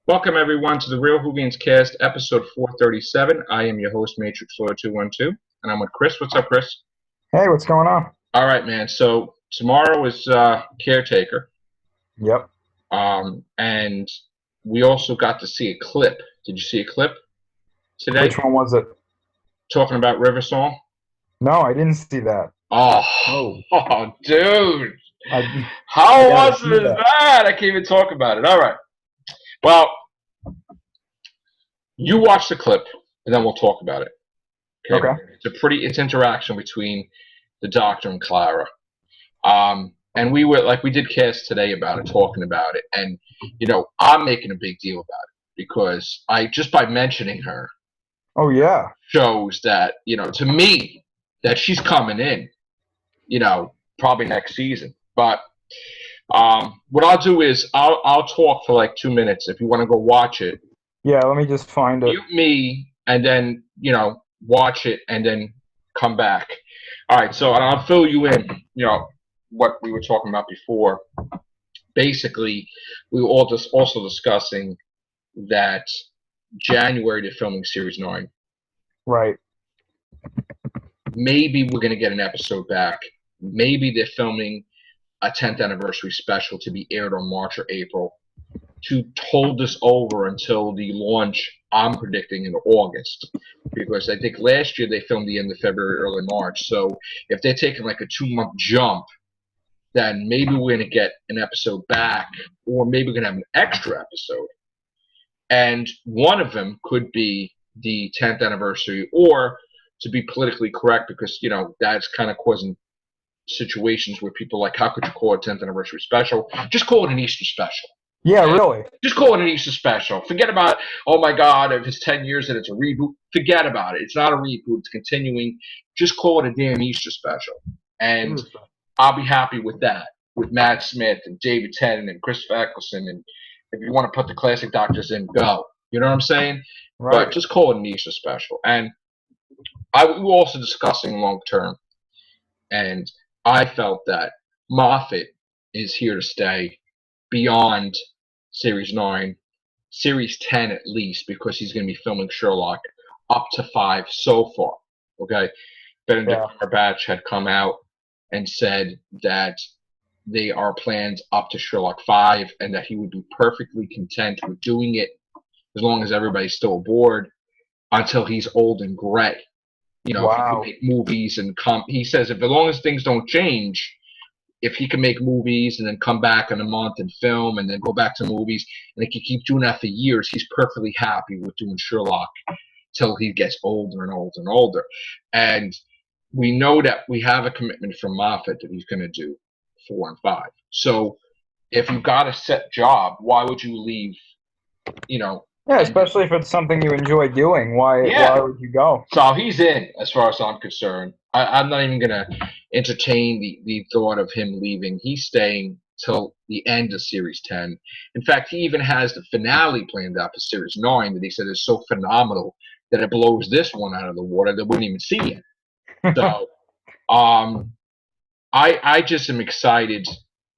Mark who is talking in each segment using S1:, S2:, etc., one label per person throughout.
S1: Welcome everyone to the Real Whovians cast, episode 437. I am your host, Matrix Lord 212, and I'm with Chris. What's up, Chris?
S2: Hey, what's going on?
S1: All right, man. So tomorrow is caretaker,
S2: Yep.
S1: and we also got to see a clip. Did you see a clip today
S2: Which one was it?
S1: talking about River Song?
S2: No, I didn't see that.
S1: Oh,
S2: Oh,
S1: oh, dude,
S2: I
S1: how
S2: gotta
S1: awesome
S2: see
S1: is
S2: that.
S1: that? I can't even talk about it. All right. Well, you watch the clip, and then we'll talk about it. Okay.
S2: Okay.
S1: It's interaction between the doctor and Clara. And we did cast today about it, talking about it, and I'm making a big deal about it because I just by mentioning her
S2: Oh yeah.
S1: shows that to me that she's coming in, probably next season. But what I'll do is I'll talk for like 2 minutes if you want to go watch it.
S2: Yeah, let me just find it.
S1: Mute me and then watch it and then come back. All right, so and I'll fill you in. What we were talking about before. Basically, we were all just also discussing that January they're filming series 9.
S2: Right.
S1: Maybe we're going to get an episode back. Maybe they're filming a 10th anniversary special to be aired on March or April to hold this over until the launch. I'm predicting in August, because I think last year they filmed the end of February, early March. So if they're taking like a 2-month jump, then maybe we're going to get an episode back, or maybe we're going to have an extra episode. And one of them could be the 10th anniversary, or to be politically correct, because, that's kind of causing situations where people are like, how could you call it a 10th anniversary special? Just call it an Easter special.
S2: Yeah,
S1: Okay?
S2: really.
S1: Just call it an Easter special. Forget about, oh my God, if it's 10 years and it's a reboot. Forget about it. It's not a reboot. It's continuing. Just call it a damn Easter special. And I'll be happy with that, with Matt Smith and David Tennant and Christopher Eccleston, and if you want to put the classic doctors in, go. You know what I'm saying?
S2: Right.
S1: But just call it an Easter special. And we were also discussing long term, and I felt that Moffat is here to stay beyond Series 9, Series 10 at least, because he's going to be filming Sherlock up to 5 so far. Okay? Benedict Cumberbatch had come out and said that they are plans up to Sherlock 5 and that he would be perfectly content with doing it as long as everybody's still aboard until he's old and gray. He can make movies and he says if as long as things don't change, if he can make movies and then come back in a month and film and then go back to movies, and he can keep doing that for years, he's perfectly happy with doing Sherlock till he gets older and older and older. And we know that we have a commitment from Moffat that he's going to do 4 and 5. So if you've got a set job, why would you leave,
S2: Yeah, especially if it's something you enjoy doing. Why would you go?
S1: So he's in, as far as I'm concerned. I'm not even going to entertain the thought of him leaving. He's staying till the end of Series 10. In fact, he even has the finale planned out for Series 9 that he said is so phenomenal that it blows this one out of the water that we wouldn't even see it. So I just am excited.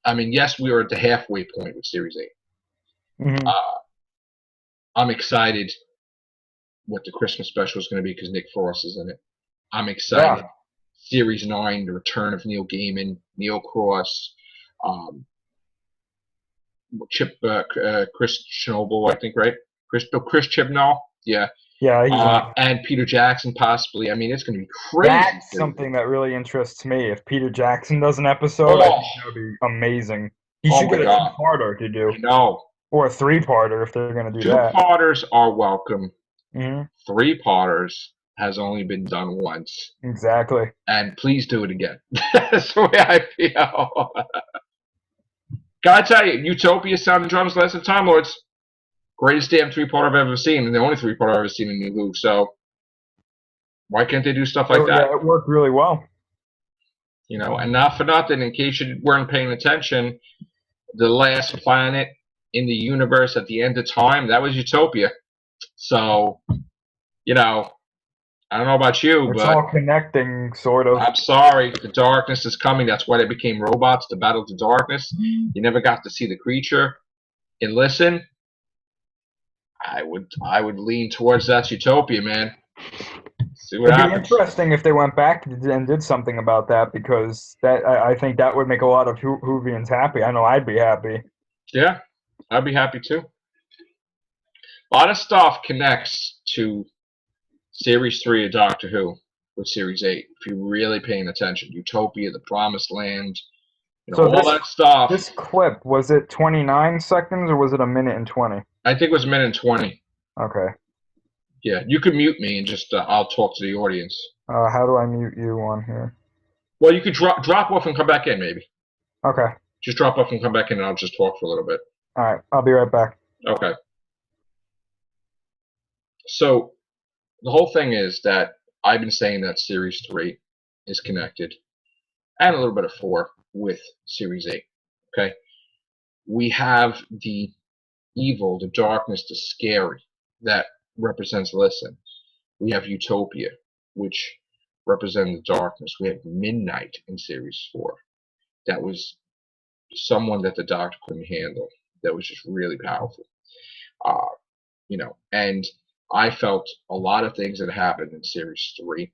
S1: I mean, yes, we are at the halfway point with Series 8.
S2: Mm-hmm.
S1: I'm excited what the Christmas special is going to be because Nick Frost is in it. I'm excited. Yeah. Series 9, the return of Neil Gaiman, Neil Cross, Chris Chernobyl, I think, right? Chris Chibnall, yeah.
S2: Yeah,
S1: and Peter Jackson, possibly. I mean, it's going to be crazy.
S2: That's something that really interests me. If Peter Jackson does an episode, I think that would be amazing. He should get a 2-parter to do.
S1: I know.
S2: Or a 3-parter if they're going to do that.
S1: 2-parters are welcome.
S2: Mm-hmm.
S1: 3-parters has only been done once.
S2: Exactly.
S1: And please do it again. That's the way I feel. Gotta tell you, Utopia, Sound and Drums, Last of Time Lords. Greatest damn 3-parter I've ever seen, and the only 3-parter I've ever seen in New Who. So why can't they do stuff like that?
S2: Yeah, it worked really well.
S1: And not for nothing, in case you weren't paying attention, the last planet in the universe at the end of time, that was Utopia. So, I don't know about you,
S2: it's
S1: but
S2: all connecting, sort of.
S1: I'm sorry, the darkness is coming. That's why they became robots, to battle the darkness. You never got to see the creature. And listen, I would lean towards that's Utopia, man. See what
S2: It'd be
S1: happens.
S2: interesting if they went back and did something about that because I think that would make a lot of Whovians happy. I know I'd be happy.
S1: Yeah, I'd be happy too. A lot of stuff connects to Series 3 of Doctor Who with Series 8. If you're really paying attention, Utopia, the Promised Land,
S2: So
S1: all that stuff.
S2: this clip, was it 29 seconds or was it a minute and 20?
S1: I think it was a minute and 20.
S2: Okay.
S1: Yeah, you can mute me and just I'll talk to the audience.
S2: How do I mute you on here?
S1: Well, you could drop off and come back in, maybe.
S2: Okay.
S1: Just drop off and come back in, and I'll just talk for a little bit.
S2: All right. I'll be right back.
S1: Okay. So the whole thing is that I've been saying that Series 3 is connected, and a little bit of 4 with Series 8. Okay. We have the evil, the darkness, the scary that represents listen. We have Utopia, which represents the darkness. We have Midnight in Series 4. That was someone that the Doctor couldn't handle. That was just really powerful. And I felt a lot of things that happened in Series 3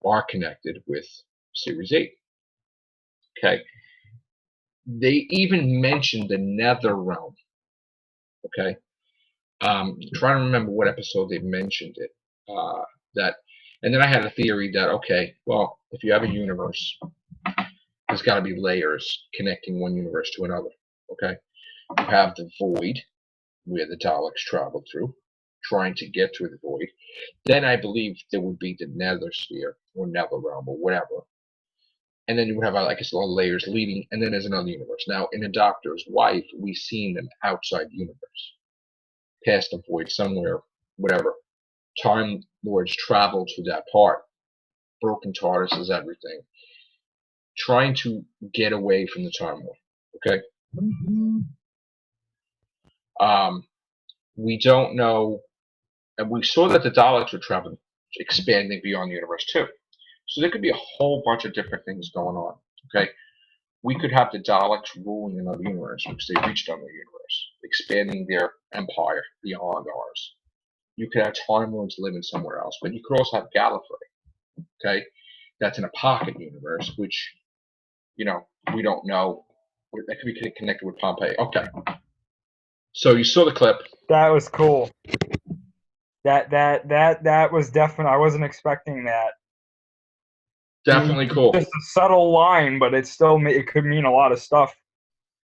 S1: are connected with Series 8. Okay. They even mentioned the Nether Realm. Okay. Trying to remember what episode they mentioned it. And then I had a theory that, okay, well, if you have a universe, there's got to be layers connecting one universe to another. Okay. You have the void, where the Daleks traveled through, trying to get through the void. Then I believe there would be the Nether Sphere, or Nether Realm, or whatever. And then you would have, I guess, all layers leading, and then there's another universe. Now, in The Doctor's Wife, we've seen an outside universe, past the void somewhere, whatever. Time Lords traveled to that part. Broken TARDIS is everything. Trying to get away from the Time Lord. Okay? We don't know, and we saw that the Daleks were traveling, expanding beyond the universe too. So there could be a whole bunch of different things going on. Okay, we could have the Daleks ruling another universe because they reached another universe, expanding their empire beyond ours. You could have Time Lords living somewhere else, but you could also have Gallifrey. Okay, that's in a pocket universe, which we don't know. That could be connected with Pompeii. Okay. So you saw the clip.
S2: That was cool. That was definitely. I wasn't expecting that.
S1: Definitely cool.
S2: Just a subtle line, but it could mean a lot of stuff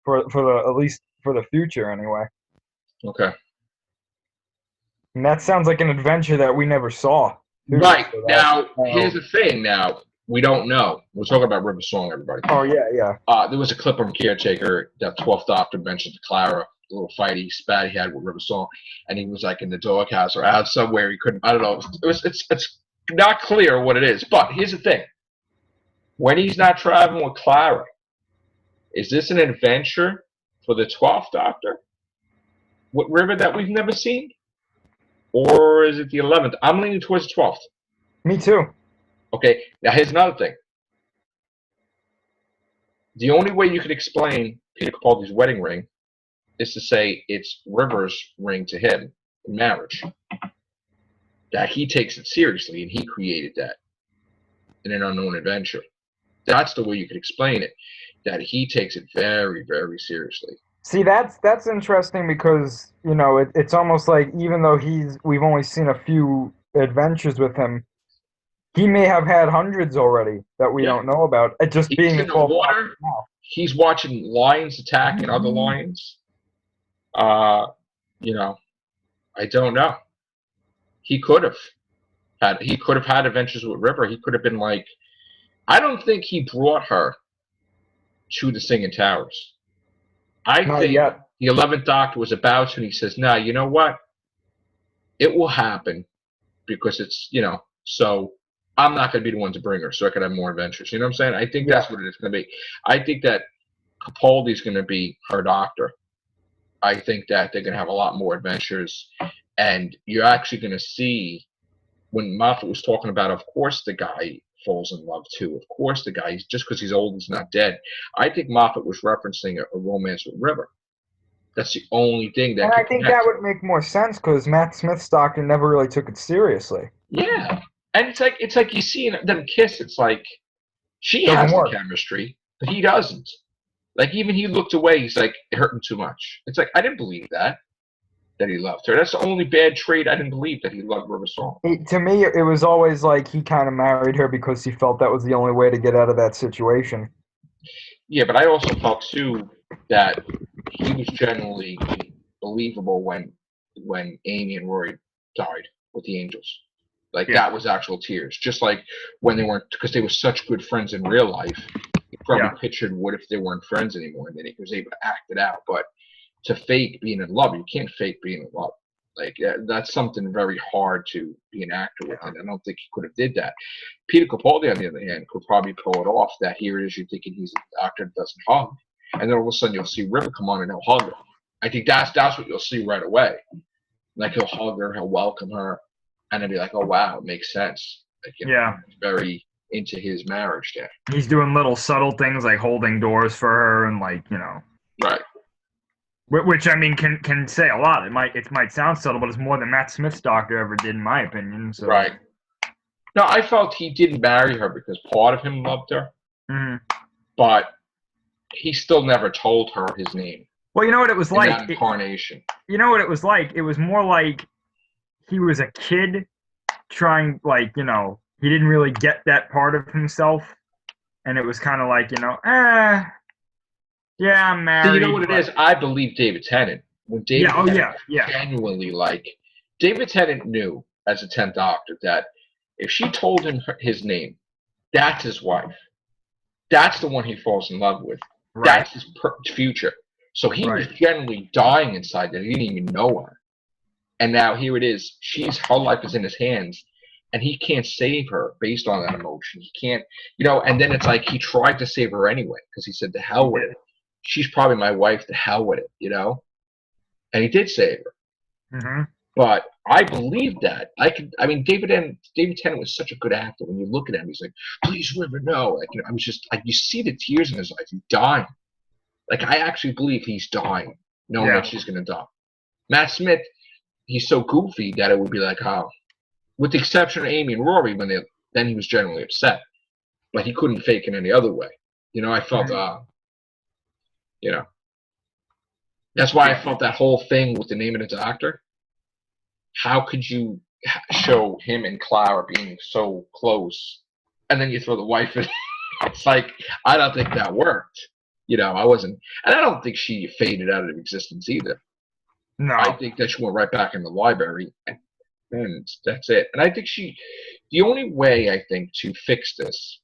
S2: for at least for the future anyway.
S1: Okay.
S2: And that sounds like an adventure that we never saw.
S1: Right. Now, here's the thing. Now, we don't know. We're talking about River Song, everybody.
S2: Oh, yeah.
S1: There was a clip from Caretaker that 12th Doctor mentioned to Clara, the little fight he had with River Song, and he was like in the doghouse or out somewhere. He couldn't, I don't know. It's not clear what it is. But here's the thing. When he's not traveling with Clara, is this an adventure for the 12th Doctor? What river that we've never seen? Or is it the 11th? I'm leaning towards the 12th.
S2: Me too.
S1: Okay, now here's another thing. The only way you could explain Peter Capaldi's wedding ring is to say it's River's ring to him in marriage. That he takes it seriously and he created that in an unknown adventure. That's the way you could explain it. That he takes it very, very seriously.
S2: See, that's interesting because it's almost like even though we've only seen a few adventures with him, he may have had hundreds already that we don't know about. It just
S1: He's
S2: being
S1: in the water. He's watching lions attack and other lions. I don't know. He could have had adventures with River. He could have been like, I don't think he brought her to the Singing Towers. I think the 11th Doctor was about to, and he says, "Nah, you know what? It will happen because it's, so I'm not going to be the one to bring her, so I could have more adventures." You know what I'm saying? I think that's what it's going to be. I think that Capaldi's going to be her doctor. I think that they're going to have a lot more adventures, and you're actually going to see when Moffat was talking about, of course, the guy falls in love too. Of course, the guy, just because he's old, he's not dead. I think Moffat was referencing a romance with River. That's the only thing
S2: And
S1: that
S2: I
S1: could
S2: think that
S1: connect.
S2: would make more sense because Matt Smith's doctor never really took it seriously.
S1: Yeah, and it's like you see them kiss. It's like she
S2: Doesn't
S1: has the
S2: work.
S1: chemistry, but he doesn't. Like even he looked away. He's like it hurt him too much. It's like I didn't believe that he loved her. That's the only bad trait I didn't believe that he loved River Song.
S2: To me, it was always like he kind of married her because he felt that was the only way to get out of that situation.
S1: Yeah, but I also felt too that he was generally believable when Amy and Rory died with the Angels. Like
S2: Yeah.
S1: that was actual tears. Just like when they weren't, because they were such good friends in real life. He probably
S2: Yeah.
S1: pictured what if they weren't friends anymore, and then he was able to act it out. But to fake being in love, you can't fake being in love. Like that's something very hard to be an actor with,
S2: Yeah.
S1: and I don't think he could have did that. Peter Capaldi, on the other hand, could probably pull it off. That here it is, you're thinking he's a doctor that doesn't hug, and then all of a sudden you'll see River come on and he'll hug her. I think that's what you'll see right away. Like he'll hug her, he'll welcome her, and then be like, "Oh wow, it makes sense." Like
S2: Yeah.
S1: he's very into his marriage there.
S2: He's doing little subtle things like holding doors for her and like,
S1: Right.
S2: which I mean can say a lot. It might sound subtle, but it's more than Matt Smith's doctor ever did, in my opinion. So.
S1: Right. No, I felt he didn't marry her because part of him loved her,
S2: Mhm.
S1: but he still never told her his name
S2: Well, you know what it was
S1: in
S2: like.
S1: that incarnation.
S2: You know what it was like. It was more like he was a kid trying, like he didn't really get that part of himself, and it was kind of like yeah, I'm
S1: So you know
S2: married,
S1: what it
S2: but
S1: is? I believe David Tennant. When David
S2: yeah, oh
S1: Tennant
S2: yeah,
S1: genuinely David Tennant knew as a 10th Doctor that if she told him his name, that's his wife. That's the one he falls in love with.
S2: right,
S1: That's his future. So he was
S2: right,
S1: genuinely dying inside that he didn't even know her. And now here it is. Her life is in his hands, and he can't save her based on that emotion. He can't, and then it's like he tried to save her anyway because he said, "To
S2: he
S1: hell with
S2: did.
S1: it. She's probably my wife. To hell with it," And he did save her.
S2: Mm-hmm.
S1: But I believe that. I mean, David Tennant was such a good actor. When you look at him, he's like, "Please, River, no." Like, I was just like, you see the tears in his eyes. He's dying. Like, I actually believe he's dying, knowing that she's gonna die. Matt Smith, he's so goofy that it would be like, oh, with the exception of Amy and Rory, then he was generally upset, but he couldn't fake it any other way. I felt,
S2: Mm-hmm.
S1: you know, that's why I
S2: Yeah.
S1: felt that whole thing with the name of the doctor. How could you show him and Clara being so close, and then you throw the wife in? It's like I don't think that worked. I wasn't, and I don't think she faded out of existence either. I
S2: No.
S1: think that she went right back in the library, and that's it. And I think the only way I think to fix this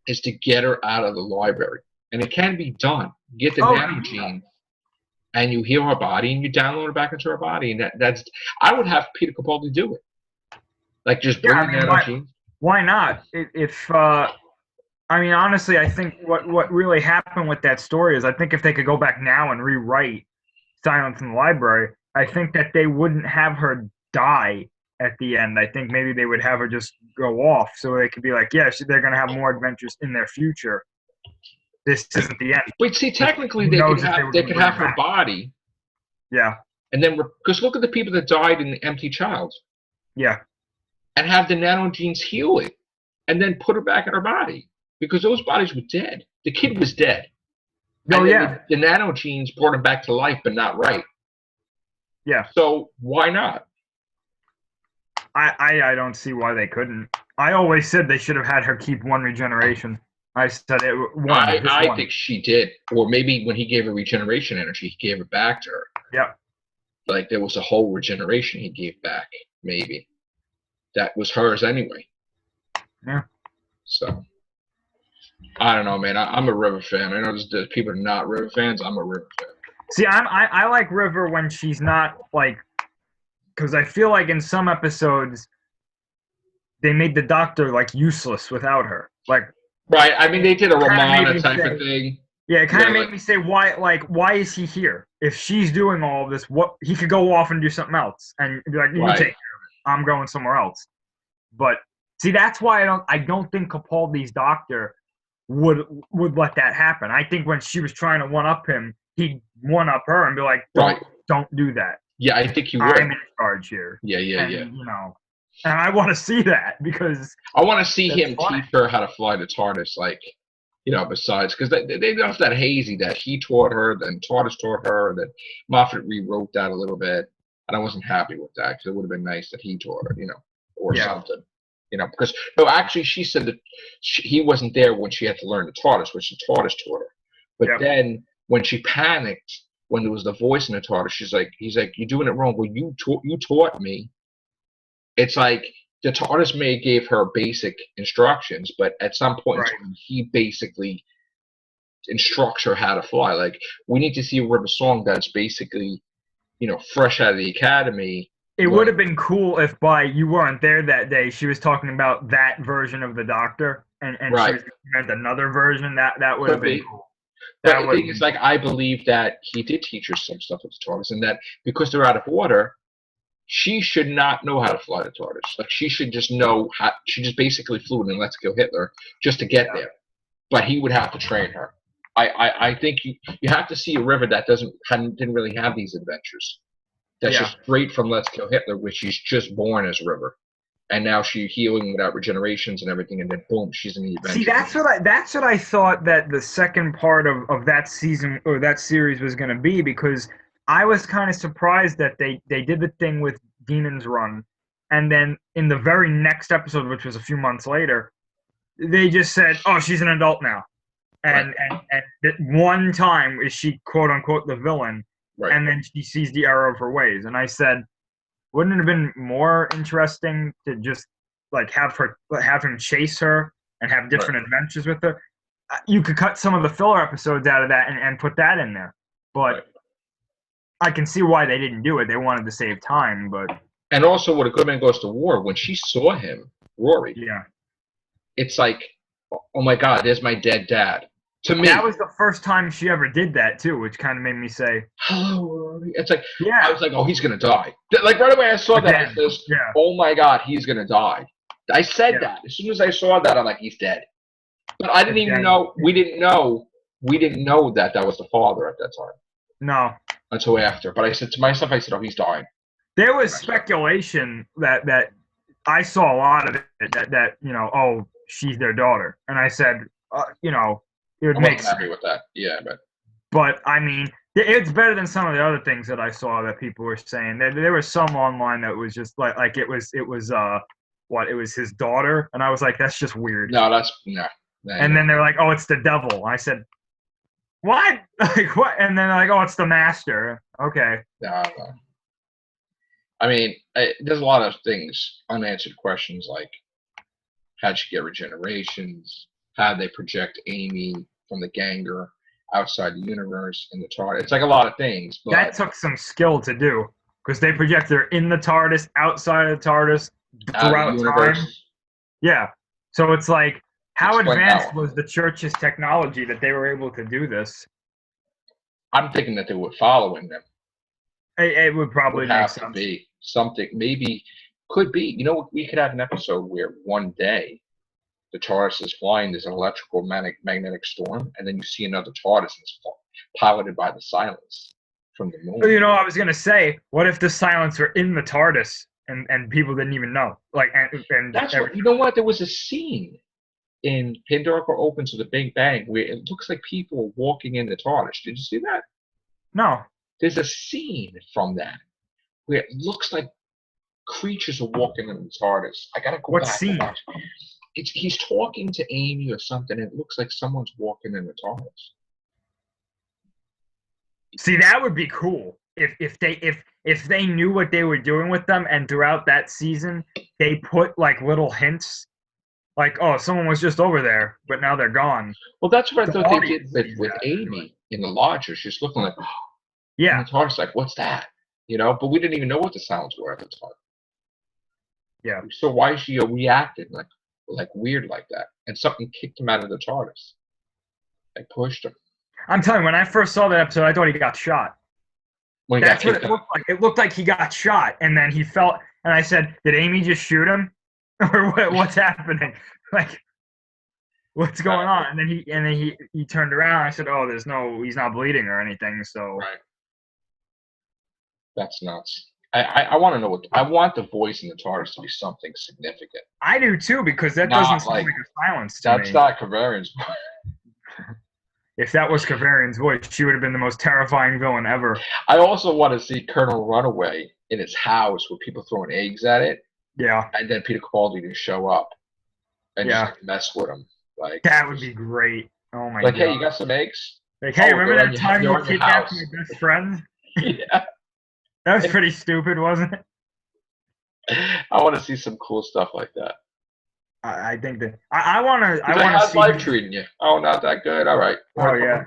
S1: is to get her out of the library, and it can be done. Get the
S2: Oh
S1: nanogene, and you heal her body, and you download her back into her body, and that's. I would have Peter Capaldi do it, like just
S2: yeah.
S1: bring
S2: I
S1: the
S2: mean,
S1: nanogene.
S2: why not? If I mean, honestly, I think what really happened with that story is I think if they could go back now and rewrite Silence in the Library, I think that they wouldn't have her die at the end. I think maybe they would have her just go off so they could be like, yeah, they're going to have more adventures in their future. This isn't the end.
S1: But see, technically,
S2: Who
S1: they could
S2: knows if
S1: have
S2: they would
S1: they
S2: bring
S1: could have
S2: her
S1: her
S2: back.
S1: body,
S2: Yeah,
S1: and then because look at the people that died in the Empty Child,
S2: yeah.
S1: and have the nanogenes heal it, and then put her back in her body because those bodies were dead. The kid was dead,
S2: Oh,
S1: and then
S2: yeah,
S1: the nanogenes brought him back to life, but not right.
S2: yeah.
S1: So why not?
S2: I don't see why they couldn't. I always said they should have had her keep one regeneration. I said it one, just
S1: I
S2: one.
S1: think she did, or maybe when he gave her regeneration energy, he gave it back to her.
S2: Yeah.
S1: Like there was a whole regeneration he gave back. Maybe that was hers anyway.
S2: Yeah.
S1: So I don't know, man. I'm a River fan. I know there's people are not River fans. I'm a River fan.
S2: See, I like River when she's not like, because I feel like in some episodes they made the Doctor like useless without her. Like,
S1: Right. I mean, they did a
S2: kind of made
S1: Romana
S2: me
S1: type
S2: say,
S1: of thing.
S2: yeah, it kind of
S1: Yeah,
S2: made me say why is he here? If she's doing all of this, what he could go off and do something else and be like, you
S1: right.
S2: take care of it. I'm going somewhere else. But see, that's why I don't think Capaldi's Doctor would let that happen. I think when she was trying to one up him, he'd one up her and be like,
S1: Right.
S2: don't do that.
S1: Yeah, I think he would.
S2: I'm in charge here.
S1: Yeah.
S2: And and I want to see that because
S1: I want to see
S2: that's
S1: him
S2: funny.
S1: teach her how to fly the TARDIS, like, besides, because they left that hazy that he taught her, then TARDIS taught her, and then Moffat rewrote that a little bit, and I wasn't happy with that because it would have been nice that he taught her, or something, because no, actually, she said that he wasn't there when she had to learn the TARDIS, which the TARDIS taught her, but then when she panicked, when there was the voice in the TARDIS, he's like, "You're doing it wrong." Well, you taught me. It's like the TARDIS may gave her basic instructions, but at some point in time, he basically instructs her how to fly. Like, we need to see a River Song that's basically, fresh out of the academy.
S2: It would have been cool if you weren't there that day, she was talking about that version of the Doctor, and she was meant another version. That would have been cool.
S1: But the thing is, like, I believe that he did teach her some stuff with the TARDIS, and that because they're out of order, she should not know how to fly the TARDIS. Like, she should just know how. She just basically flew it in Let's Kill Hitler just to get there. But he would have to train her. I think you have to see a river that didn't really have these adventures. That's just straight from Let's Kill Hitler, which she's just born as River, and now she's healing without regenerations and everything, and then boom, she's in the adventure.
S2: See, that's what I thought that the second part of that season or that series was going to be, because I was kind of surprised that they did the thing with Demon's Run, and then in the very next episode, which was a few months later, they just said, "Oh, she's an adult now," and that one time is she quote unquote the villain, and then she sees the error of her ways. And I said, wouldn't it have been more interesting to just like have him chase her and have different adventures with her? You could cut some of the filler episodes out of that and put that in there, but I can see why they didn't do it. They wanted to save time, but
S1: and also, when a good man goes to war, when she saw him, Rory, it's like, oh my God, there's my dead dad. To me,
S2: that was the first time she ever did that too, which kind of made me say,
S1: "Hello, Rory." It's like, I was like, "Oh, he's gonna die." Like right away, I saw that. I said, "Oh my God, he's gonna die." I said that as soon as I saw that. I'm like, "He's dead." But I didn't even know. We didn't know that was the father at that time.
S2: No.
S1: Until after. But I said to myself, "Oh, he's dying."
S2: There was speculation that I saw a lot of it that oh, she's their daughter, and I said, it would make sense.
S1: I'm happy with that. Yeah,
S2: but I mean, it's better than some of the other things that I saw that people were saying. There was some online that was just like it was it was his daughter, and I was like, that's just weird.
S1: No, that's no.
S2: And then they're like, oh, it's the devil. I said, what? Like what? And then they're like, oh, it's the master. Okay.
S1: No. I mean, there's a lot of things, unanswered questions, like how'd she get regenerations? How'd they project Amy from the Ganger outside the universe in the TARDIS? It's like a lot of things. But
S2: that took some skill to do, because they projected her in the TARDIS, outside of the TARDIS, throughout time. Yeah. So it's like, how advanced was the church's technology that they were able to do this?
S1: I'm thinking that they were following them.
S2: It would probably make sense.
S1: To be something, maybe could be. We could have an episode where one day the TARDIS is flying, there's an electrical magnetic storm, and then you see another TARDIS that's piloted by the Silence from the moon.
S2: I was gonna say, what if the Silence were in the TARDIS and people didn't even know? Like, and
S1: that's what. You know what? There was a scene in Pandora Opens with the Big Bang where it looks like people walking in the TARDIS. Did you see that?
S2: No.
S1: There's a scene from that where it looks like creatures are walking in the TARDIS. I gotta go back and watch. He's talking to Amy or something, and it looks like someone's walking in the TARDIS.
S2: See, that would be cool if they knew what they were doing with them, and throughout that season they put like little hints, like, oh, someone was just over there, but now they're gone.
S1: Well, that's what I thought they did with Amy in the lodger. She's looking like,
S2: yeah,
S1: and the TARDIS like, what's that? But we didn't even know what the sounds were at the time.
S2: Yeah.
S1: So why is she reacting like weird like that? And something kicked him out of the TARDIS. They pushed him.
S2: I'm telling you, when I first saw that episode, I thought he got shot. That's what it looked like. It looked like he got shot, and then he fell. And I said, "Did Amy just shoot him, or what's happening?" Like, What's going on? And then he turned around. I said, oh, he's not bleeding or anything. So
S1: Right. That's nuts. I want to know I want the voice in the TARDIS to be something significant.
S2: I do too, because that doesn't
S1: Not
S2: sound
S1: like
S2: like a silence to
S1: that's
S2: me.
S1: not Kavarian's.
S2: If that was Kavarian's voice, she would have been the most terrifying villain ever.
S1: I also want to see Colonel Runaway in his house with people throwing eggs at it,
S2: Yeah,
S1: and then Peter Capaldi to show up and
S2: yeah,
S1: just mess with him. Like
S2: that would be great. Oh my
S1: like,
S2: god!
S1: hey, you got some eggs?
S2: Like, hey,
S1: Oh,
S2: remember that time
S1: they're
S2: you
S1: on your
S2: kidnapped
S1: house.
S2: my best friend?
S1: Yeah.
S2: That was pretty stupid, wasn't it?
S1: I want to see some cool stuff like that.
S2: I think that I want to.
S1: He's
S2: I
S1: like,
S2: want to
S1: how's
S2: see.
S1: life treating you? Oh, not that good. All right.
S2: Oh yeah.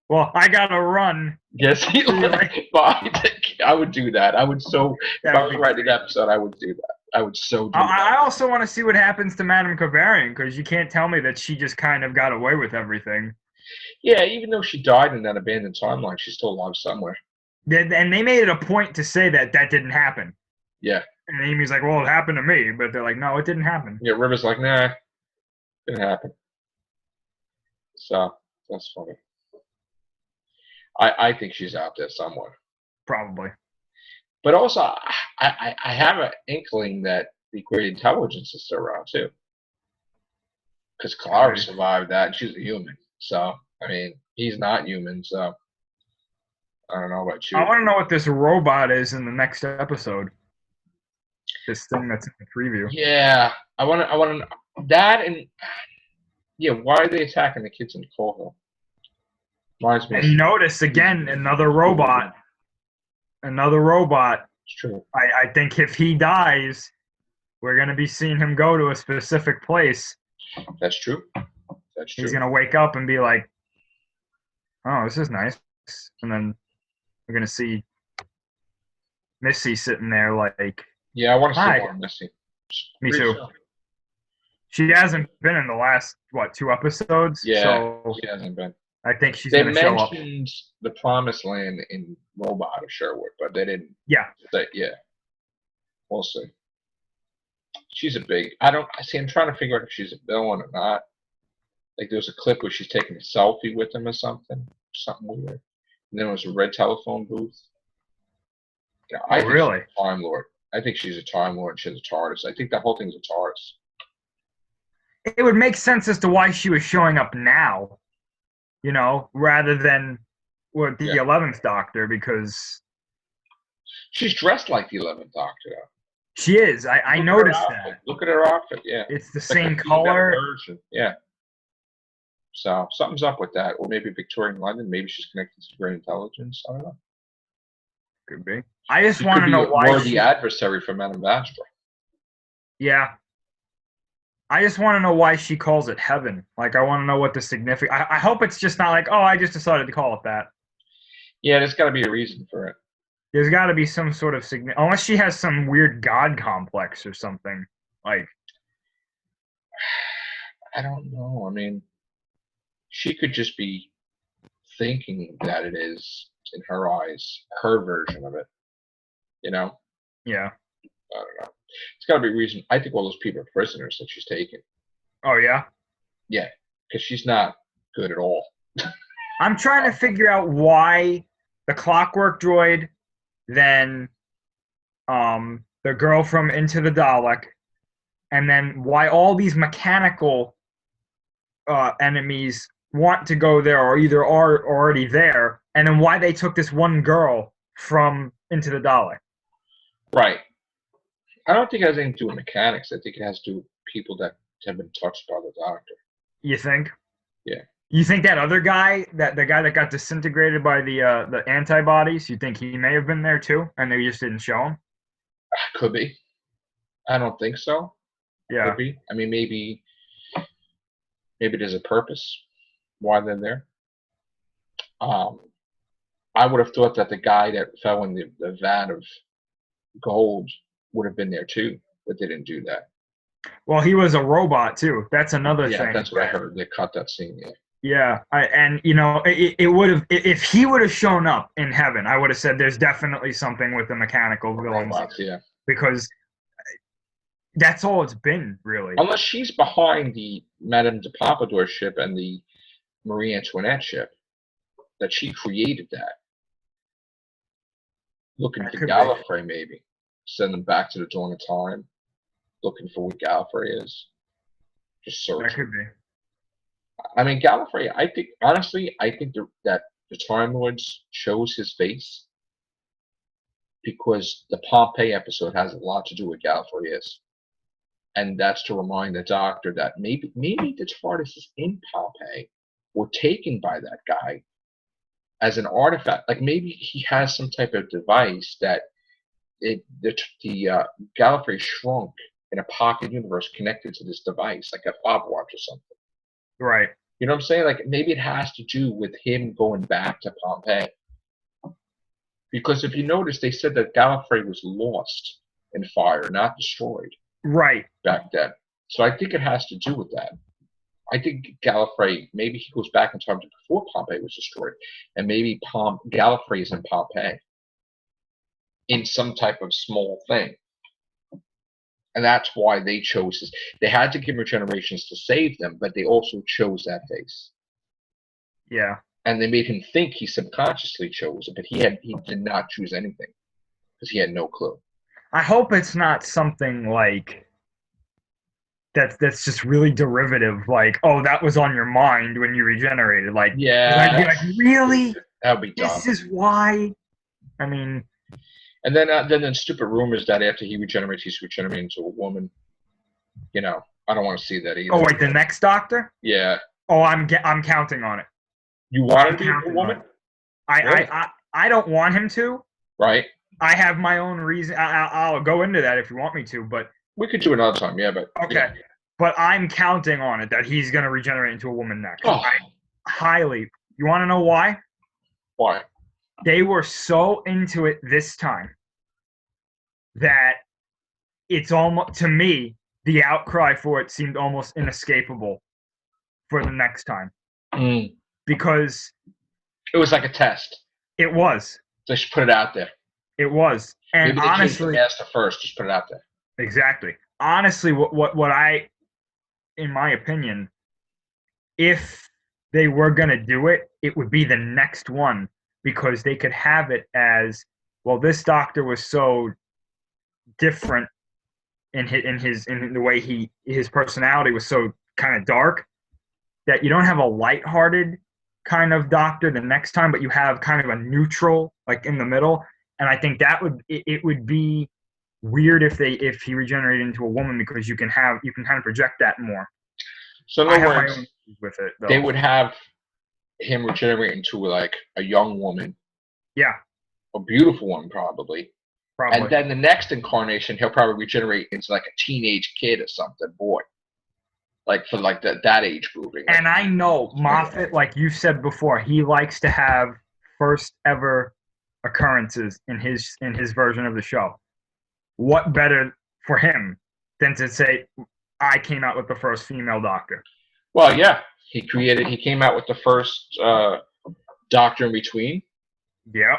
S2: Well, I gotta run.
S1: Yes, he like, I would do that. I would so if I was writing an episode, I would do that. I would so do that.
S2: I also want to see what happens to Madame Kavarian, because you can't tell me that she just kind of got away with everything.
S1: Yeah, even though she died in that abandoned timeline, she's still alive somewhere.
S2: And they made it a point to say that didn't happen.
S1: Yeah.
S2: And Amy's like, well, it happened to me. But they're like, no, it didn't happen.
S1: Yeah, River's like, nah, didn't happen. So, that's funny. I think she's out there somewhere.
S2: Probably.
S1: But also, I have an inkling that the great intelligence is still around, too. Because Clara survived that, and she's a human. So, I mean, he's not human, so I don't know about you.
S2: I want to know what this robot is in the next episode. This thing that's in the preview.
S1: Yeah, I want to that, and yeah, why are they attacking the kids in the coal hill? Reminds me.
S2: And notice again another robot. Another robot.
S1: It's true.
S2: I think if he dies, we're gonna be seeing him go to a specific place.
S1: That's true. That's true.
S2: He's gonna wake up and be like, "Oh, this is nice," and then we're gonna see Missy sitting there like.
S1: Yeah, I want to see
S2: Hi.
S1: more Missy.
S2: Me too. She hasn't been in the last 2 episodes.
S1: Yeah,
S2: so
S1: she hasn't been.
S2: I think she's going to show up.
S1: They mentioned the Promised Land in Robot of Sherwood, but they didn't.
S2: Yeah.
S1: Yeah. We'll see. She's a big. I'm trying to figure out if she's a villain or not. Like there was a clip where she's taking a selfie with him or something weird. And then there was a red telephone booth. You know, I think
S2: really?
S1: She's a Time Lord. I think she's a Time Lord. She's a TARDIS. I think the whole thing's a TARDIS.
S2: It would make sense as to why she was showing up now, rather than with the 11th Doctor, because
S1: she's dressed like the 11th Doctor, though.
S2: She is. I noticed that.
S1: Look at her outfit. Yeah,
S2: it's the same color.
S1: Version. Yeah. So something's up with that, or maybe Victorian London. Maybe she's connected to great intelligence. I don't know.
S2: Could be. I just want to know why.
S1: Or the adversary for Madame Vastra.
S2: Yeah. I just want to know why she calls it heaven. Like, I want to know what the significance. I hope it's just not like, oh, I just decided to call it that.
S1: Yeah, there's got to be a reason for it.
S2: There's got to be some sort of unless she has some weird god complex or something. Like,
S1: I don't know. I mean, she could just be thinking that it is, in her eyes, her version of it.
S2: Yeah.
S1: I don't know. It's got to be a reason. I think all those people are prisoners that she's taken.
S2: Oh, yeah?
S1: Yeah, because she's not good at all.
S2: I'm trying to figure out why the clockwork droid, then the girl from Into the Dalek, and then why all these mechanical enemies want to go there or either are already there, and then why they took this one girl from Into the Dalek.
S1: Right. I don't think it has anything to do with mechanics. I think it has to do with people that have been touched by the Doctor.
S2: You think?
S1: Yeah.
S2: You think that other guy, the guy that got disintegrated by the antibodies, you think he may have been there too, and they just didn't show him?
S1: Could be. I don't think so.
S2: Yeah.
S1: Could be. I mean, maybe there's a purpose why they're there. I would have thought that the guy that fell in the vat of gold would have been there too, but they didn't do that.
S2: Well, he was a robot too. That's another thing.
S1: Yeah, that's what I heard. They cut that scene.
S2: Yeah, it would have, if he would have shown up in heaven, I would have said there's definitely something with the mechanical villains.
S1: Robots, yeah.
S2: Because That's all it's been, really.
S1: Unless she's behind the Madame de Pompadour ship and the Marie Antoinette ship, that she created that. Looking
S2: That
S1: for
S2: could be.
S1: Gallifrey, maybe. Send them back to the dawn of time, looking for what Gallifrey is. Just
S2: That
S1: searching.
S2: could be.
S1: I mean, Gallifrey, I think, honestly, I think that the Time Lords chose his face because the Pompeii episode has a lot to do with Gallifrey is. And that's to remind the Doctor that maybe the TARDIS is in Pompeii or taken by that guy as an artifact. Like maybe he has some type of device that the Gallifrey shrunk in a pocket universe connected to this device, like a fob watch or something.
S2: Right.
S1: You know what I'm saying? Like maybe it has to do with him going back to Pompeii. Because if you notice, they said that Gallifrey was lost in fire, not destroyed.
S2: Right.
S1: Back then. So I think it has to do with that. I think Gallifrey, maybe he goes back in time to before Pompeii was destroyed, and maybe Gallifrey is in Pompeii in some type of small thing. And that's why they chose this. They had to give regenerations to save them, but they also chose that face.
S2: Yeah.
S1: And they made him think he subconsciously chose it, but he did not choose anything because he had no clue.
S2: I hope it's not something like that's just really derivative, like, oh, that was on your mind when you regenerated. Like,
S1: yeah,
S2: I'd be like, really?
S1: That would be dumb.
S2: This is why? I mean,
S1: and then stupid rumors that after he regenerates, he's regenerating into a woman. You know, I don't want to see that either.
S2: Oh wait, the next Doctor?
S1: Yeah.
S2: Oh, I'm counting on it.
S1: You want to be a woman?
S2: I don't want him to.
S1: Right.
S2: I have my own reason. I'll go into that if you want me to, but
S1: we could do it another time. Yeah, but
S2: okay.
S1: Yeah.
S2: But I'm counting on it that he's going to regenerate into a woman next.
S1: Oh.
S2: Highly. You want to know why?
S1: Why?
S2: They were so into it this time that it's almost, to me, the outcry for it seemed almost inescapable for the next time. Because
S1: it was like a test.
S2: It was.
S1: They should put it out there.
S2: It was. And
S1: maybe
S2: honestly,
S1: asked the first, just put it out there.
S2: Exactly. Honestly, what I, in my opinion, if they were going to do it, it would be the next one, because they could have it as, well, this Doctor was so different in the way his personality was so kind of dark, that you don't have a lighthearted kind of Doctor the next time, but you have kind of a neutral, like in the middle. And I think that it would be weird if he regenerated into a woman, because you can kind of project that more.
S1: So in other words,
S2: with it, though,
S1: they would have him regenerate into like a young woman.
S2: Yeah.
S1: A beautiful one, probably. And then the next incarnation, he'll probably regenerate into like a teenage kid or something, boy. Like for like that age grouping.
S2: And I know Moffat, like you said before, he likes to have first ever occurrences in his version of the show. What better for him than to say, I came out with the first female Doctor?
S1: Well, yeah, he came out with the first Doctor in between.
S2: Yeah.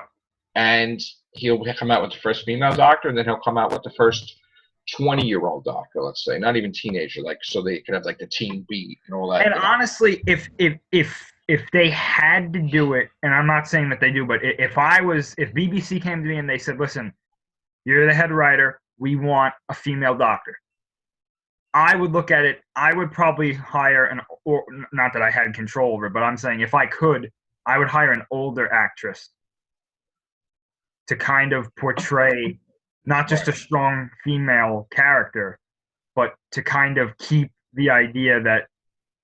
S1: And he'll come out with the first female Doctor, and then he'll come out with the first 20-year-old Doctor, let's say, not even teenager, like, so they could have like the teen beat and all that.
S2: And honestly, if they had to do it, and I'm not saying that they do, but if BBC came to me and they said, listen, you're the head writer, we want a female Doctor, I would look at it, I would probably hire or not that I had control over it, but I'm saying if I could, I would hire an older actress to kind of portray not just a strong female character, but to kind of keep the idea that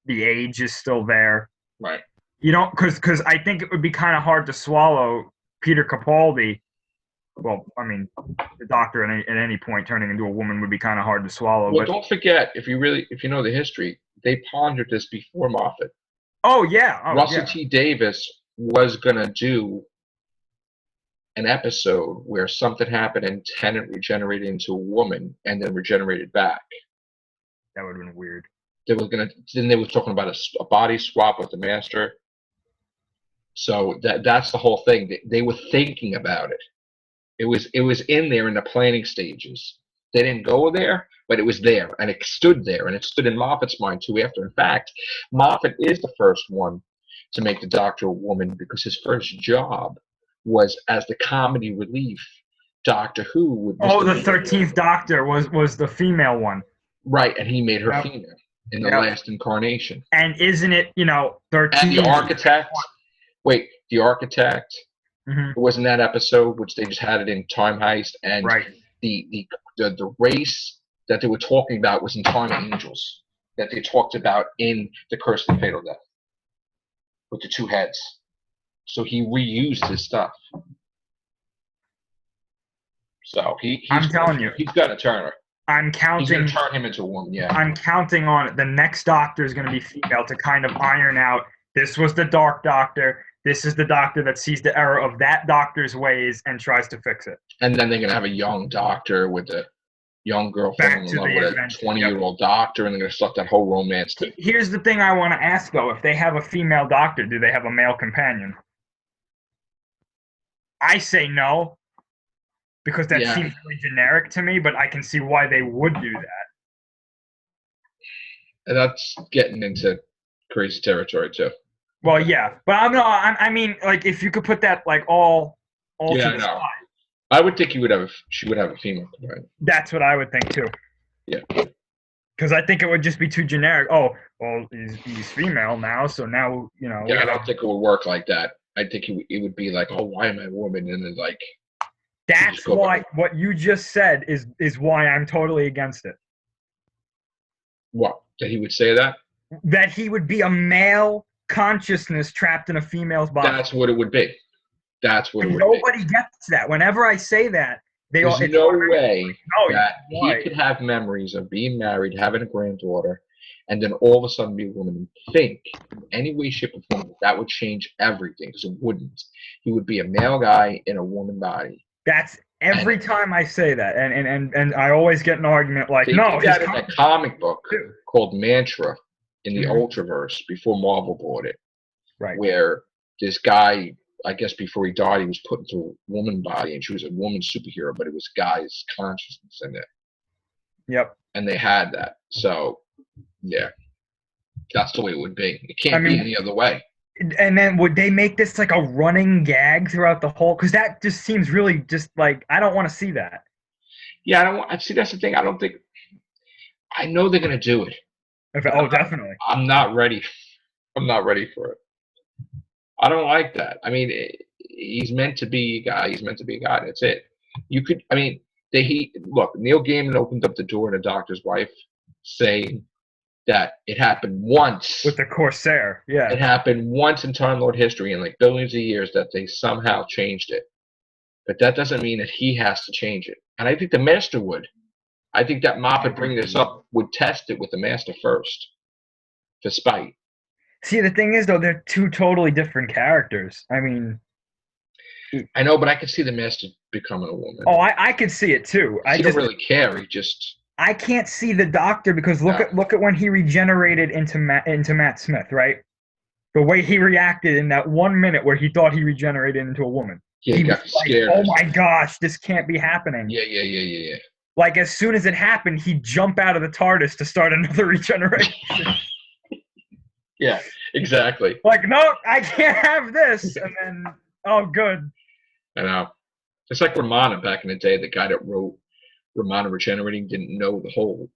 S2: the age is still there.
S1: Right.
S2: You know, because I think it would be kind of hard to swallow Peter Capaldi. Well, I mean, the Doctor at any point turning into a woman would be kind of hard to swallow.
S1: Well, don't forget, if you know the history, they pondered this before Moffat.
S2: Oh, yeah.
S1: Russell T. Davies was going to do an episode where something happened and Tennant regenerated into a woman and then regenerated back.
S2: That would have been weird.
S1: Then they were talking about a body swap with the Master. So that's the whole thing. They were thinking about it. It was in there in the planning stages. They didn't go there, but it was there, and it stood there, and it stood in Moffat's mind too after. In fact, Moffat is the first one to make the Doctor a woman because his first job was as the comedy relief Doctor Who with
S2: Oh,
S1: Mr.
S2: the 13th Doctor was the female one.
S1: Right, and he made her
S2: Yep.
S1: female in the last incarnation.
S2: And isn't it, 13?
S1: And the Architect. Wait, the Architect.
S2: Mm-hmm.
S1: It was in that episode, which they just had it in Time Heist, and
S2: Right.
S1: the race that they were talking about was in Time Angels, that they talked about in The Curse of the Fatal Death, with the two heads. So he reused his stuff. So
S2: I'm telling you,
S1: he's gonna turn her.
S2: I'm counting.
S1: He's gonna turn him into a woman. Yeah.
S2: I'm counting on it. The next Doctor is going to be female to kind of iron out. This was the Dark Doctor. This is the Doctor that sees the error of that Doctor's ways and tries to fix it.
S1: And then they're gonna have a young Doctor with a young girl falling in love with a 20-year-old Doctor, and they're gonna start that whole romance thing.
S2: Here's the thing I want to ask though: if they have a female Doctor, do they have a male companion? I say no, because that seems really generic to me. But I can see why they would do that.
S1: And that's getting into crazy territory too.
S2: Well, yeah, but I mean, like, if you could put that like all to the side.
S1: I would think she would have a female companion.
S2: That's what I would think too.
S1: Yeah.
S2: Because I think it would just be too generic. Oh, well, he's female now, so now
S1: Yeah, I don't think it would work like that. I think it would be like, oh, why am I a woman? And then like.
S2: That's why what you just said is why I'm totally against it.
S1: What? That he would say that?
S2: That he would be a male consciousness trapped in a female's body.
S1: That's what it would be. That's what it would be.
S2: Nobody gets that. Whenever I say that,
S1: there's no way that he could have memories of being married, having a granddaughter, and then all of a sudden be a woman and think in any way, shape, or form that would change everything, because it wouldn't. He would be a male guy in a woman body.
S2: That's every time I say that, and I always get an argument like,
S1: they
S2: no.
S1: Did that in a comic book called Mantra in the Ultraverse before Marvel bought it,
S2: right?
S1: Where this guy, I guess before he died, he was put into a woman body, and she was a woman superhero, but it was guy's consciousness in it.
S2: Yep.
S1: And they had that, so yeah, that's the way it would be. It can't be any other way.
S2: And then would they make this like a running gag throughout the whole? Because that just seems really just like, I don't want to see that.
S1: Yeah, I don't want. See, that's the thing. I don't think. I know they're gonna do it.
S2: Definitely.
S1: I'm not ready. I'm not ready for it. I don't like that. I mean, he's meant to be a guy. He's meant to be a guy. That's it. You could. I mean, look. Neil Gaiman opened up the door to Doctor's wife, saying that it happened once
S2: with the Corsair. Yeah,
S1: it happened once in Time Lord history in like billions of years that they somehow changed it. But that doesn't mean that he has to change it. And I think the Master would. I think that Moffat bringing this up would test it with the Master first, to spite.
S2: See, the thing is, though, they're two totally different characters. I mean,
S1: I know, but I could see the Master becoming a woman.
S2: Oh, I could see it too.
S1: I don't really care. He just.
S2: I can't see the Doctor because look at when he regenerated into Matt Smith, right? The way he reacted in that 1 minute where he thought he regenerated into a woman.
S1: Yeah, he got scared.
S2: Like, oh my gosh, this can't be happening.
S1: Yeah.
S2: Like as soon as it happened, he'd jump out of the TARDIS to start another regeneration.
S1: Yeah, exactly.
S2: Like, no, I can't have this. And then, oh, good.
S1: I know. It's like Romana back in the day. The guy that wrote Romana Regenerating didn't know the whole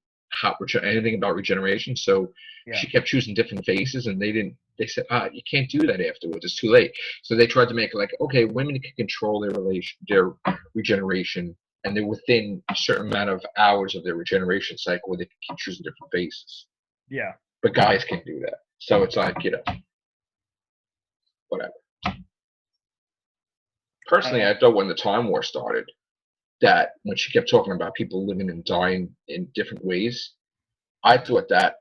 S1: anything about regeneration, so she kept choosing different faces, and they said, you can't do that afterwards, it's too late. So they tried to make it like, okay, women can control their regeneration, and they're within a certain amount of hours of their regeneration cycle where they can keep choosing different faces.
S2: Yeah.
S1: But guys can't do that. So it's like, whatever. Personally, I thought when the Time War started, that when she kept talking about people living and dying in different ways, I thought that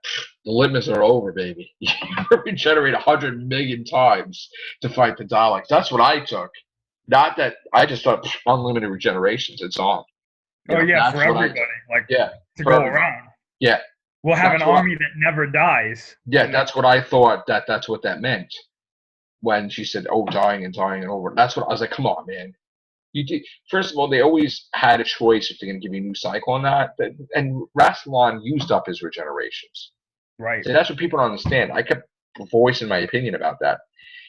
S1: the limits are over, baby. You regenerate 100 million times to fight the Daleks. That's what I took. Not that I just thought unlimited regenerations. It's on.
S2: For everybody, to go around.
S1: Yeah,
S2: we'll have an army that never dies.
S1: Yeah, that's what I thought. That's what that meant when she said, "Oh, dying and dying and over." That's what I was like. Come on, man. You did, first of all, they always had a choice if they're going to give you a new cycle or not. And Rassilon used up his regenerations.
S2: Right.
S1: So that's what people don't understand. I kept voicing my opinion about that.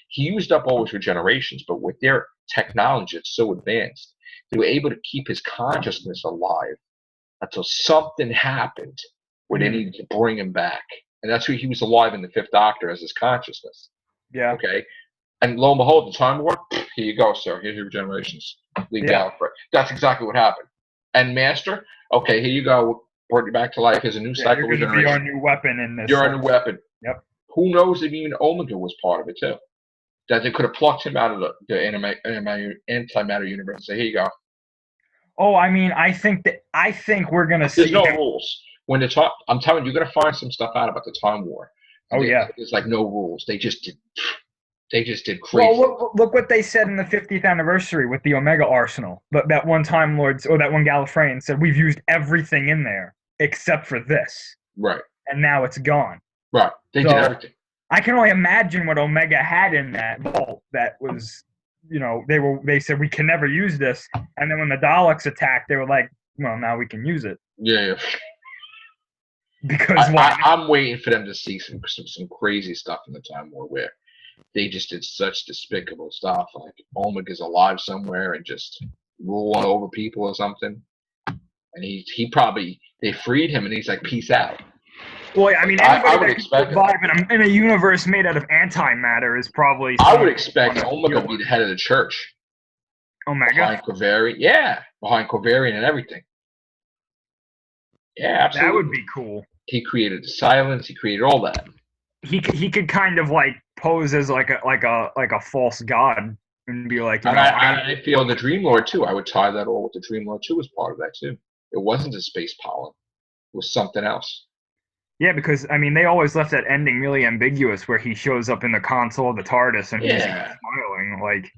S1: He used up all his regenerations, but with their technology, it's so advanced, they were able to keep his consciousness alive until something happened where they needed to bring him back. And that's why he was alive in the Fifth Doctor as his consciousness.
S2: Yeah.
S1: Okay. And lo and behold, the Time War, here you go, sir. Here's your regenerations. Leave Gallifrey. That's exactly what happened. And Master, okay, here you go. Brought you back to life. Here's a new cycle
S2: You're going to be our new weapon in this.
S1: You're our new weapon.
S2: Yep.
S1: Who knows if even Omega was part of it, too. That they could have plucked him out of the antimatter universe and say, here you go.
S2: Oh, I mean, I think we're going to see.
S1: There's no rules. When the time, I'm telling you, you're going to find some stuff out about the Time War. There's like no rules. They just did crazy.
S2: Well, look what they said in the 50th anniversary with the Omega Arsenal. That one Time Lords, or that one Gallifreyan said, we've used everything in there except for this.
S1: Right.
S2: And now it's gone.
S1: Right. They did everything.
S2: I can only imagine what Omega had in that vault that was, they said we can never use this. And then when the Daleks attacked, they were like, well, now we can use it.
S1: Yeah.
S2: Because
S1: I'm waiting for them to see some crazy stuff in the Time War where they just did such despicable stuff, like Omega's alive somewhere and just ruling over people or something. And they freed him and he's like, peace out.
S2: Well, I mean, anybody that can survive in a universe made out of antimatter is probably.
S1: I would expect Omega to be the head of the church.
S2: Omega?
S1: Behind Kovarian. Yeah, behind Kovarian and everything. Yeah, absolutely.
S2: That would be cool.
S1: He created the silence. He created all that.
S2: He could kind of like pose as like a false god and be like.
S1: I feel the Dream Lord too. I would tie that all with the Dream Lord too as part of that too. It wasn't a space pollen. It was something else.
S2: Yeah, because I mean, they always left that ending really ambiguous, where he shows up in the console of the TARDIS and he's smiling like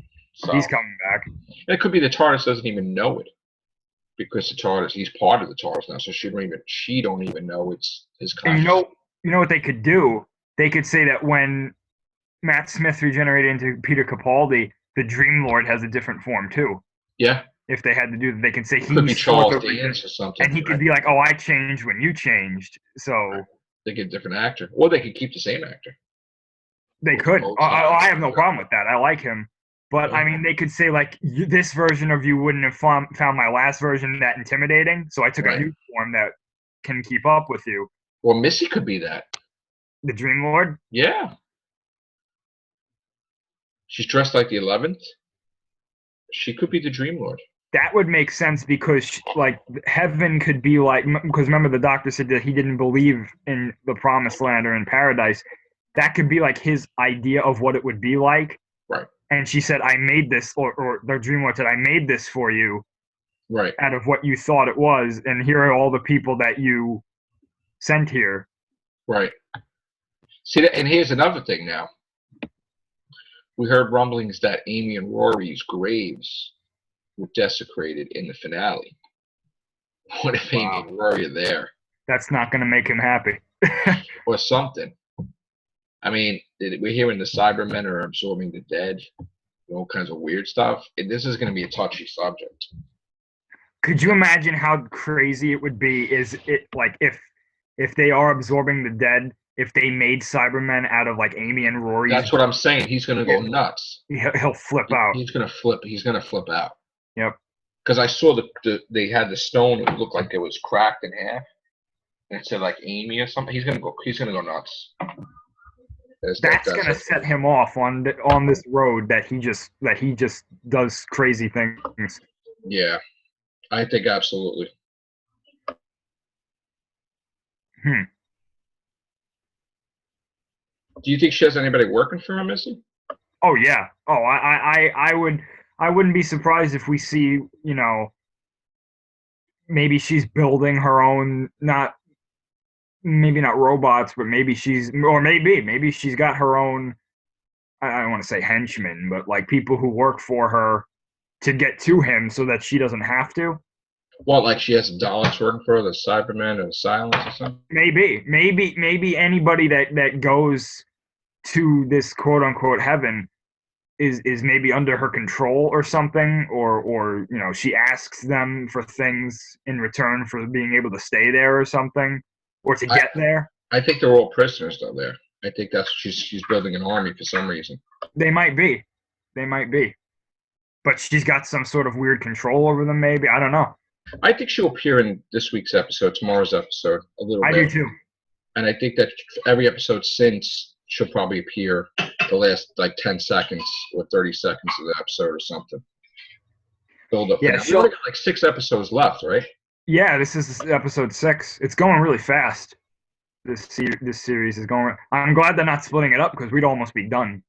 S2: he's coming back.
S1: It could be the TARDIS doesn't even know it, because the TARDIS, he's part of the TARDIS now, so she don't even know it's his consciousness.
S2: And you know what they could do? They could say that when Matt Smith regenerated into Peter Capaldi, the Dream Lord has a different form too.
S1: Yeah.
S2: If they had to do that, they could say
S1: could be Charles Dance or something,
S2: and he could be like, "Oh, I changed when you changed." So
S1: they get a different actor, or they could keep the same actor.
S2: They could. I have no problem with that. I like him, but I mean, they could say like, "This version of you wouldn't have found my last version that intimidating, so I took a new form that can keep up with you."
S1: Well, Missy could be that.
S2: The Dream Lord.
S1: Yeah. She's dressed like the 11th. She could be the Dream Lord.
S2: That would make sense because, like, heaven could be like, because remember the Doctor said that he didn't believe in the Promised Land or in paradise. That could be like his idea of what it would be like.
S1: Right.
S2: And she said, I made this, or the Dream Lord said, I made this for you.
S1: Right.
S2: Out of what you thought it was. And here are all the people that you sent here.
S1: Right. See, and here's another thing now. We heard rumblings that Amy and Rory's graves were desecrated in the finale. What if Amy and Rory are there?
S2: That's not going to make him happy.
S1: Or something. I mean, we're hearing the Cybermen are absorbing the dead, all kinds of weird stuff. This is going to be a touchy subject.
S2: Could you imagine how crazy it would be? Is it like if they are absorbing the dead? If they made Cybermen out of like Amy and Rory,
S1: that's what I'm saying. He's going to go nuts.
S2: He'll flip out.
S1: He's going to flip. He's going to flip out.
S2: Yep.
S1: Because I saw they had the stone. It looked like it was cracked in half. And it said like Amy or something. He's going to go nuts.
S2: That's going to set him off on this road that he just does crazy things.
S1: Yeah, I think absolutely. Do you think she has anybody working for her, Missy?
S2: Oh yeah. Oh, I wouldn't be surprised if we see, maybe she's building her own, maybe not robots, but maybe she's got her own, I don't want to say henchmen, but like people who work for her to get to him so that she doesn't have to.
S1: Well, like she has Daleks working for her, the Cybermen or the Silence or something?
S2: Maybe anybody that goes to this quote unquote heaven is maybe under her control or something, or she asks them for things in return for being able to stay there or something, or to get there.
S1: I think they're all prisoners though. There, I think that's she's building an army for some reason.
S2: They might be, but she's got some sort of weird control over them. Maybe, I don't know.
S1: I think she'll appear in this week's episode, tomorrow's episode, a little bit.
S2: I do too.
S1: And I think that every episode since she'll probably appear the last 10 seconds or 30 seconds of the episode or something. Build up. Yeah, we only got 6 episodes left, right?
S2: Yeah, this is episode 6. It's going really fast. This series is going. I'm glad they're not splitting it up because we'd almost be done.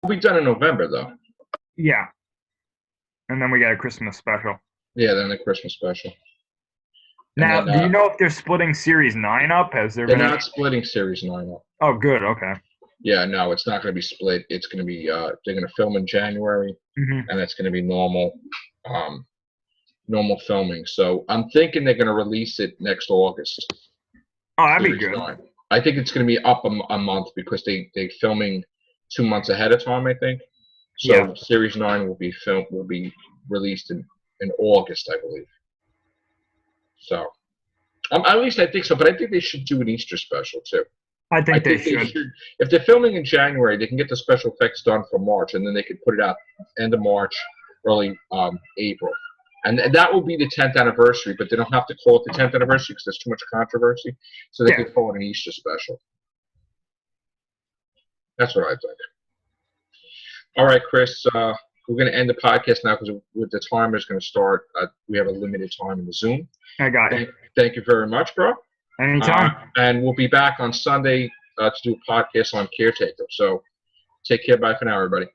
S1: We'll be done in November though.
S2: Yeah. And then we got a Christmas special.
S1: Yeah, then the Christmas special.
S2: Now, do you know if they're splitting Series 9 up?
S1: They're not splitting Series 9 up.
S2: Oh, good. Okay.
S1: Yeah, no, it's not going to be split. It's going to be they're going to film in January, and it's going to be normal filming. So I'm thinking they're going to release it next August.
S2: Oh, that'd be good.
S1: 9. I think it's going to be up a month because they're filming 2 months ahead of time, I think. So Series 9 will be released in August, I believe. So, at least I think so. But I think they should do an Easter special too.
S2: I think they should.
S1: If they're filming in January, they can get the special effects done for March, and then they could put it out end of March, early April, and that will be the 10th anniversary. But they don't have to call it the 10th anniversary because there's too much controversy. So they could call it an Easter special. That's what I think. All right, Chris. We're going to end the podcast now because the timer is going to start. We have a limited time in the Zoom.
S2: I got it.
S1: Thank you very much, bro.
S2: Anytime.
S1: And we'll be back on Sunday to do a podcast on Caretaker. So take care. Bye for now, everybody.